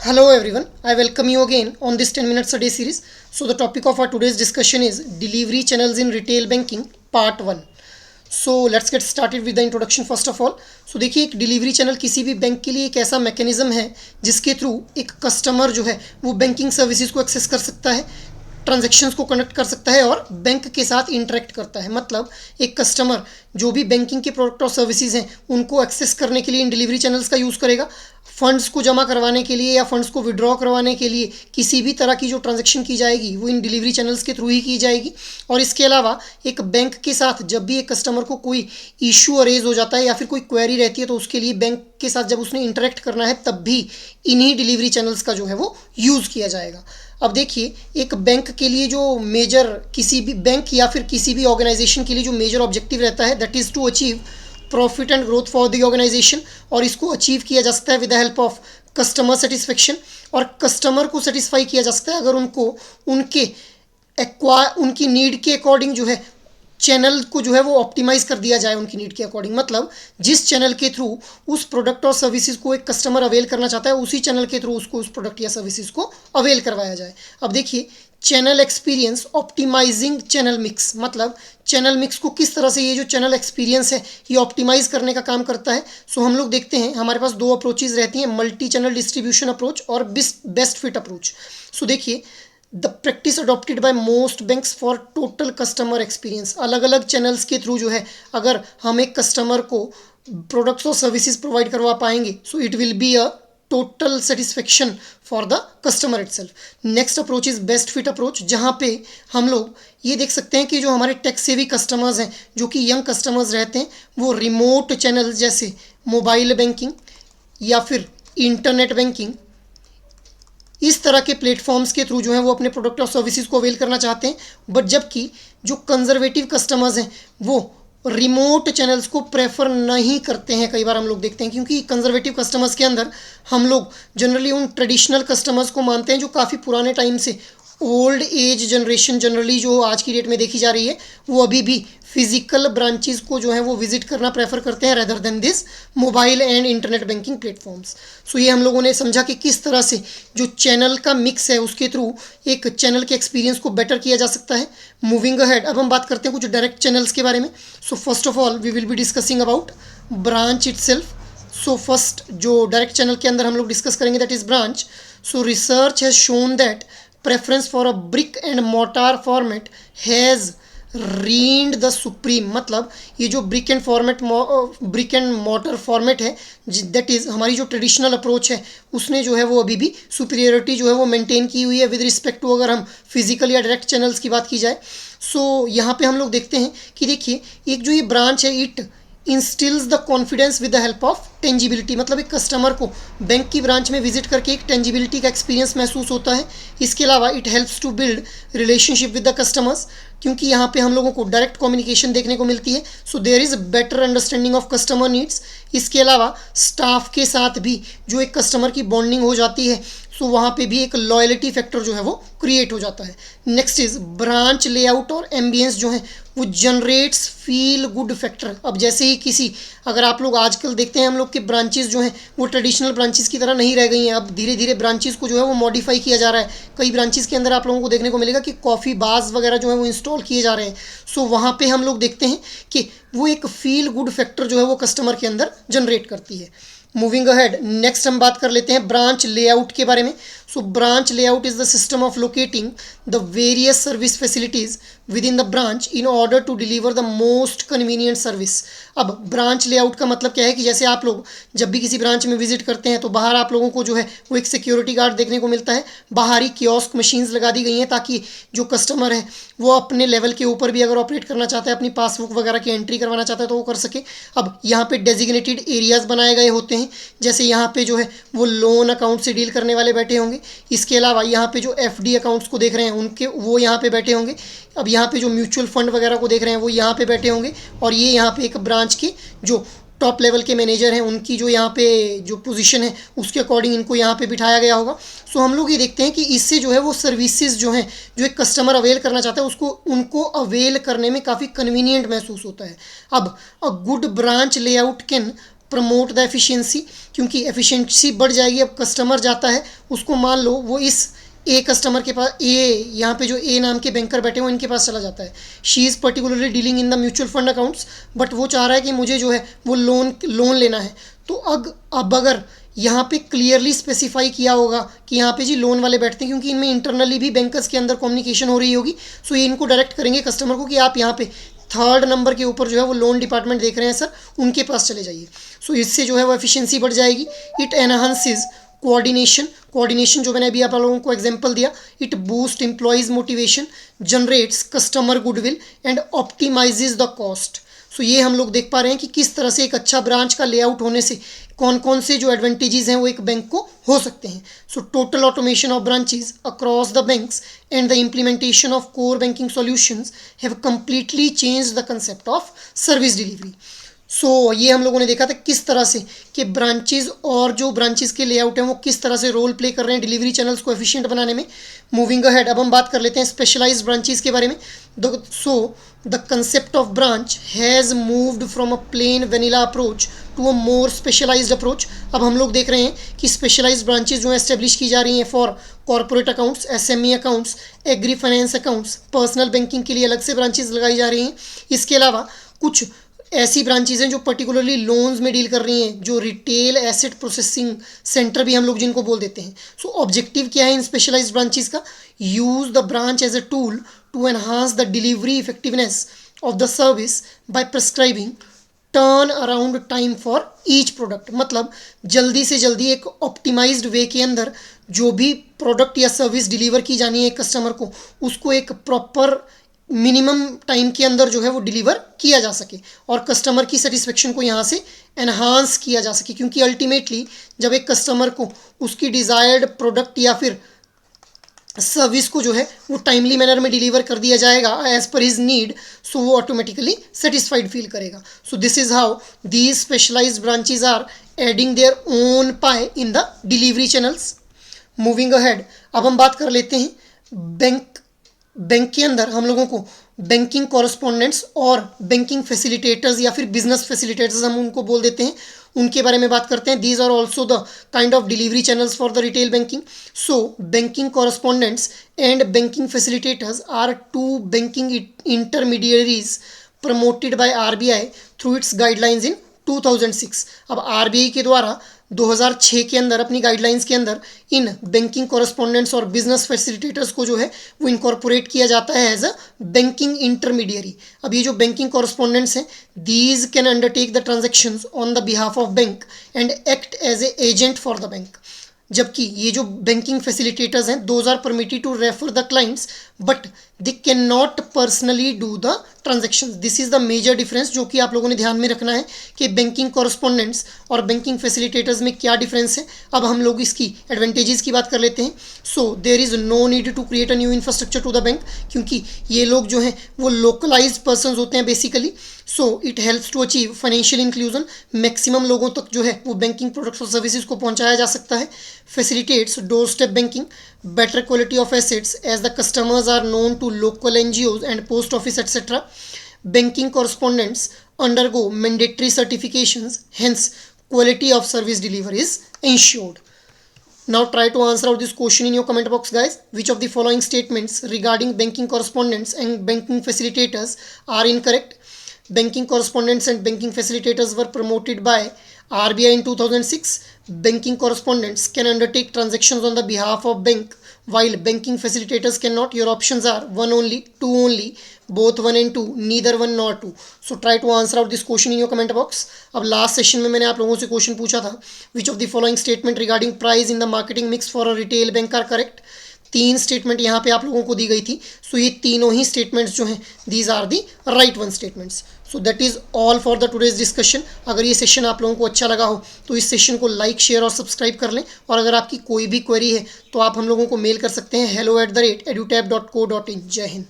Hello everyone, I welcome you again on this 10 minutes a day series. So the topic of our today's discussion is delivery channels in retail banking part 1. So let's get started with the introduction first of all. So देखिए, एक delivery channel किसी भी bank के लिए एक ऐसा mechanism है जिसके थ्रू एक कस्टमर जो है वो बैंकिंग सर्विसेज को एक्सेस कर सकता है, ट्रांजैक्शंस को कनेक्ट कर सकता है और बैंक के साथ इंटरेक्ट करता है. मतलब एक कस्टमर जो भी बैंकिंग के प्रोडक्ट और सर्विसेज हैं उनको एक्सेस करने के लिए इन डिलीवरी चैनल्स का यूज़ करेगा. फंड्स को जमा करवाने के लिए या फंड्स को विड्रॉ करवाने के लिए किसी भी तरह की जो ट्रांजैक्शन की जाएगी वो इन डिलीवरी चैनल्स के थ्रू ही की जाएगी. और इसके अलावा एक बैंक के साथ जब भी एक कस्टमर को कोई इशू अरेज हो जाता है या फिर कोई क्वेरी रहती है तो उसके लिए बैंक के साथ जब उसने इंटरेक्ट करना है तब भी इन्हीं डिलीवरी चैनल्स का जो है वो यूज़ किया जाएगा. अब देखिए, एक बैंक के लिए जो मेजर किसी भी बैंक या फिर किसी भी ऑर्गेनाइजेशन के लिए जो मेजर ऑब्जेक्टिव रहता है that is to achieve profit and growth for the organisation. और इसको अचीव किया जा सकता है with the help of customer satisfaction. और कस्टमर को सेटिस्फाई किया जा सकता है अगर उनको उनकी नीड के अकॉर्डिंग जो है चैनल को जो है वो ऑप्टिमाइज़ कर दिया जाए उनकी नीड के अकॉर्डिंग. मतलब जिस चैनल के थ्रू उस प्रोडक्ट और सर्विसेज को एक कस्टमर अवेल करना चाहता है उसी चैनल के थ्रू उसको उस प्रोडक्ट या सर्विसेज को अवेल करवाया जाए. अब देखिए, channel experience optimising channel mix. मतलब चैनल मिक्स को किस तरह से ये जो चैनल एक्सपीरियंस है ये ऑप्टिमाइज़ करने का काम करता है. सो हम लोग देखते हैं हमारे पास दो अप्रोचेज रहती हैं, मल्टी चैनल डिस्ट्रीब्यूशन अप्रोच और बेस्ट फिट अप्रोच. सो देखिए, the practice adopted by most banks for total customer experience. अलग अलग चैनल्स के थ्रू जो है अगर हम एक कस्टमर को प्रोडक्ट्स और सर्विसेज प्रोवाइड करवा पाएंगे so it will be a total satisfaction for the customer itself. Next approach is best fit approach, जहाँ पे हम लोग ये देख सकते हैं कि जो हमारे टेक सेवी कस्टमर्स हैं जो कि यंग कस्टमर्स रहते हैं वो रिमोट चैनल जैसे मोबाइल बैंकिंग या फिर इंटरनेट बैंकिंग इस तरह के प्लेटफॉर्म्स के थ्रू जो है वो अपने प्रोडक्ट और सर्विसेज को अवेल करना चाहते हैं. बट जबकि जो कंजर्वेटिव कस्टमर्स हैं वो रिमोट चैनल्स को प्रेफर नहीं करते हैं. कई बार हम लोग देखते हैं क्योंकि कंजर्वेटिव कस्टमर्स के अंदर हम लोग जनरली उन ट्रेडिशनल कस्टमर्स को मानते हैं जो काफ़ी पुराने टाइम से ओल्ड एज जनरेशन जनरली जो आज की डेट में देखी जा रही है वो अभी भी फिजिकल ब्रांचेस को जो है वो विजिट करना प्रेफर करते हैं rather than this mobile and internet banking platforms. So ये हम लोगों ने समझा कि किस तरह से जो चैनल का मिक्स है उसके थ्रू एक चैनल के एक्सपीरियंस को बेटर किया जा सकता है. मूविंग अहेड, अब हम बात करते हैं कुछ डायरेक्ट चैनल्स के बारे में. So first of all we will be discussing about branch itself. So first जो डायरेक्ट चैनल के अंदर हम लोग डिस्कस करेंगे that is branch. So research has shown that preference for a brick and mortar format has reigned the supreme. मतलब ये जो brick and motor format है दैट इज़ हमारी जो ट्रेडिशनल अप्रोच है उसने जो है वो अभी भी सुपीरियरिटी जो है वो मेंटेन की हुई है विद रिस्पेक्ट टू अगर हम फिजिकल या डायरेक्ट चैनल्स की बात की जाए. सो यहाँ पे हम लोग देखते हैं कि देखिए, एक जो ये ब्रांच है it instils the confidence with the help of tangibility. मतलब एक कस्टमर को बैंक की ब्रांच में विजिट करके एक टेंजिबिलिटी का एक्सपीरियंस महसूस होता है. इसके अलावा it helps to build relationship with the customers क्योंकि यहाँ पे हम लोगों को डायरेक्ट कम्युनिकेशन देखने को मिलती है. So there is better understanding of customer needs. इसके अलावा स्टाफ के साथ भी जो एक कस्टमर की बॉन्डिंग हो जाती है सो वहाँ पे भी एक लॉयल्टी फैक्टर जो है वो क्रिएट हो जाता है. नेक्स्ट इज़ ब्रांच लेआउट और एम्बियंस जो है वो जनरेट्स फील गुड फैक्टर. अब जैसे ही अगर आप लोग आजकल देखते हैं हम लोग के ब्रांचेस जो हैं वो ट्रेडिशनल ब्रांचेस की तरह नहीं रह गई हैं. अब धीरे धीरे ब्रांचेस को जो है वो मॉडिफाई किया जा रहा है. कई ब्रांचेस के अंदर आप लोगों को देखने को मिलेगा कि कॉफ़ी बार्स वगैरह जो है वो इंस्टॉल किए जा रहे हैं. सो वहाँ पे हम लोग देखते हैं कि वो एक फील गुड फैक्टर जो है वो कस्टमर के अंदर जनरेट करती है. मूविंग अहेड, नेक्स्ट हम बात कर लेते हैं ब्रांच लेआउट के बारे में. So branch layout is the system of locating the various service facilities within the branch in order to deliver the most convenient service. अब ब्रांच लेआउट का मतलब क्या है कि जैसे आप लोग जब भी किसी ब्रांच में विजिट करते हैं तो बाहर आप लोगों को जो है वो एक सिक्योरिटी गार्ड देखने को मिलता है. बाहरी कियोस्क मशीन्स लगा दी गई हैं ताकि जो कस्टमर है वो अपने लेवल के ऊपर भी अगर ऑपरेट करना चाहता है, अपनी पासबुक वगैरह की एंट्री करवाना चाहता है तो वो कर सके. अब यहाँ पे डेजिग्नेटेड एरियाज़ बनाए गए होते हैं, जैसे यहाँ पे जो है वो लोन अकाउंट से डील करने वाले बैठे होंगे. इसके अलावा यहाँ पे जो एफडी अकाउंट्स को देख रहे हैं उनके वो यहाँ पे बैठे होंगे. अब यहाँ पे जो म्यूचुअल फंड वगैरह को देख रहे हैं वो यहाँ पे बैठे होंगे. और ये यहाँ पे एक ब्रांच के जो टॉप लेवल के मैनेजर हैं उनकी जो यहाँ पे जो पोजीशन है उसके अकॉर्डिंग इनको यहाँ पे बिठाया गया होगा. सो हम लोग ये देखते हैं कि इससे जो है वो सर्विसेज जो हैं जो एक कस्टमर अवेल करना चाहता है उसको उनको अवेल करने में काफ़ी कन्वीनियंट महसूस होता है. अब a good branch layout can promote the efficiency, क्योंकि एफिशिएंसी बढ़ जाएगी। अब कस्टमर जाता है, उसको मान लो वो इस ए कस्टमर के पास, ए यहाँ पे जो ए नाम के बैंकर बैठे हुए इनके पास चला जाता है। She is particularly dealing in the mutual fund accounts, but वो चाह रहा है कि मुझे जो है वो लोन लेना है। तो अब अगर यहाँ पे क्लियरली स्पेसिफाई किया होगा कि यहाँ पे जी लोन वाले बैठते हैं, क्योंकि इनमें इंटरनली भी बैंकर्स के अंदर कम्युनिकेशन हो रही होगी, सो ये इनको डायरेक्ट करेंगे कस्टमर को कि आप यहाँ पे 3rd नंबर के ऊपर जो है वो लोन डिपार्टमेंट देख रहे हैं सर, उनके पास चले जाइए। सो इससे जो है वो एफिशिएंसी बढ़ जाएगी। इट एनहांसेस कोऑर्डिनेशन जो मैंने अभी आप लोगों को एग्जांपल दिया। It boost employees motivation, generates customer goodwill and optimises the cost. So ये हम लोग देख पा रहे हैं कि किस तरह से एक अच्छा ब्रांच का लेआउट होने से कौन कौन से जो एडवांटेजेस हैं वो एक बैंक को हो सकते हैं। So total automation of branches across the banks and the implementation of core banking solutions have completely change the concept of service delivery. So ये हम लोगों ने देखा था किस तरह से कि ब्रांचेज और जो ब्रांचेज के लेआउट हैं वो किस तरह से रोल प्ले कर रहे हैं डिलीवरी चैनल्स को एफिशिएंट बनाने में। मूविंग अहेड, अब हम बात कर लेते हैं स्पेशलाइज्ड ब्रांचेज के बारे में। The concept of branch has moved from a plain vanilla approach to a more specialised approach. अब हम लोग देख रहे हैं कि स्पेशलाइज्ड ब्रांचेज जो है एस्टेब्लिश की जा रही हैं for corporate accounts, SME accounts, agri finance accounts, personal banking के लिए अलग से ब्रांचेज लगाई जा रही हैं। इसके अलावा कुछ ऐसी ब्रांचेज हैं जो पर्टिकुलरली लोन्स में डील कर रही हैं, जो रिटेल एसेट प्रोसेसिंग सेंटर भी हम लोग जिनको बोल देते हैं। सो ऑब्जेक्टिव क्या है इन स्पेशलाइज्ड ब्रांचेज का? Use the branch as a tool to enhance the delivery effectiveness of the service by prescribing turn around time for each product. मतलब जल्दी से जल्दी एक ऑप्टिमाइज्ड वे के अंदर जो भी प्रोडक्ट या सर्विस डिलीवर की जानी है कस्टमर को, उसको एक प्रॉपर मिनिमम टाइम के अंदर जो है वो डिलीवर किया जा सके और कस्टमर की सेटिस्फेक्शन को यहाँ से एनहांस किया जा सके। क्योंकि अल्टीमेटली जब एक कस्टमर को उसकी डिज़ायर्ड प्रोडक्ट या फिर सर्विस को जो है वो टाइमली मैनर में डिलीवर कर दिया जाएगा एज पर हिज नीड, सो वो ऑटोमेटिकली सेटिस्फाइड फील करेगा। So this is how these specialised branches are adding their own pie in the delivery channels. Moving ahead, अब हम बात कर लेते हैं बैंक के अंदर हम लोगों को बैंकिंग कॉरेस्पॉन्डेंट्स और बैंकिंग फैसिलिटेटर्स या फिर बिजनेस फैसिलिटेटर्स हम उनको बोल देते हैं, उनके बारे में बात करते हैं। These are also the kind of delivery channels for the retail banking. So banking correspondents and banking facilitators are two banking intermediaries promoted by RBI through its guidelines in 2006। अब आरबीआई के द्वारा 2006 के अंदर अपनी गाइडलाइंस के अंदर in banking correspondents और business facilitators को जो है वो इनकॉर्पोरेट किया जाता है एज अ बैंकिंग इंटरमीडियरी। अब ये जो बैंकिंग कॉरेस्पॉन्डेंट्स हैं, these can undertake the transactions on the behalf of bank and act as a agent for the bank. जबकि ये जो बैंकिंग फैसिलिटेटर्स हैं, those are permitted to refer the clients but they cannot personally do the transaction. This is the major difference जो कि आप लोगों ने ध्यान में रखना है कि बैंकिंग कॉरेस्पॉन्डेंट्स और बैंकिंग फैसिलिटेटर्स में क्या डिफरेंस है। अब हम लोग इसकी एडवांटेजेस की बात कर लेते हैं। So there is no need to create a new infrastructure to the bank, क्योंकि ये लोग जो हैं वो लोकलाइज्ड पर्सनस होते हैं basically. So it helps to achieve financial inclusion, maximum लोगों तक जो है वो बैंकिंग प्रोडक्ट्स और सर्विसेज को पहुंचाया जा सकता है। Facilitates door step banking, better quality of assets as the customers are known to local NGOs and post office etc. Banking correspondents undergo mandatory certifications, hence quality of service delivery is ensured. Now try to answer out this question in your comment box guys. Which of the following statements regarding banking correspondents and banking facilitators are incorrect? Banking correspondents and banking facilitators were promoted by RBI in 2006. Banking correspondents can undertake transactions on the behalf of bank while banking facilitators cannot. Your options are 1 only, 2 only, both 1 and 2, neither 1 nor 2. So try to answer out this question in your comment box. अब last session में मैंने आप लोगों से question पूछा था, which of the following statement regarding price in the marketing mix for a retail bank are correct? 3 statement यहाँ पे आप लोगों को दी गई थी। सो ये तीनों ही स्टेटमेंट्स जो हैं these are the right one statements. So that is all for the today's discussion. अगर ये सेशन आप लोगों को अच्छा लगा हो तो इस सेशन को लाइक, शेयर और सब्सक्राइब कर लें। और अगर आपकी कोई भी क्वेरी है तो आप हम लोगों को मेल कर सकते हैं hello@edutap.co.in। जय हिंद।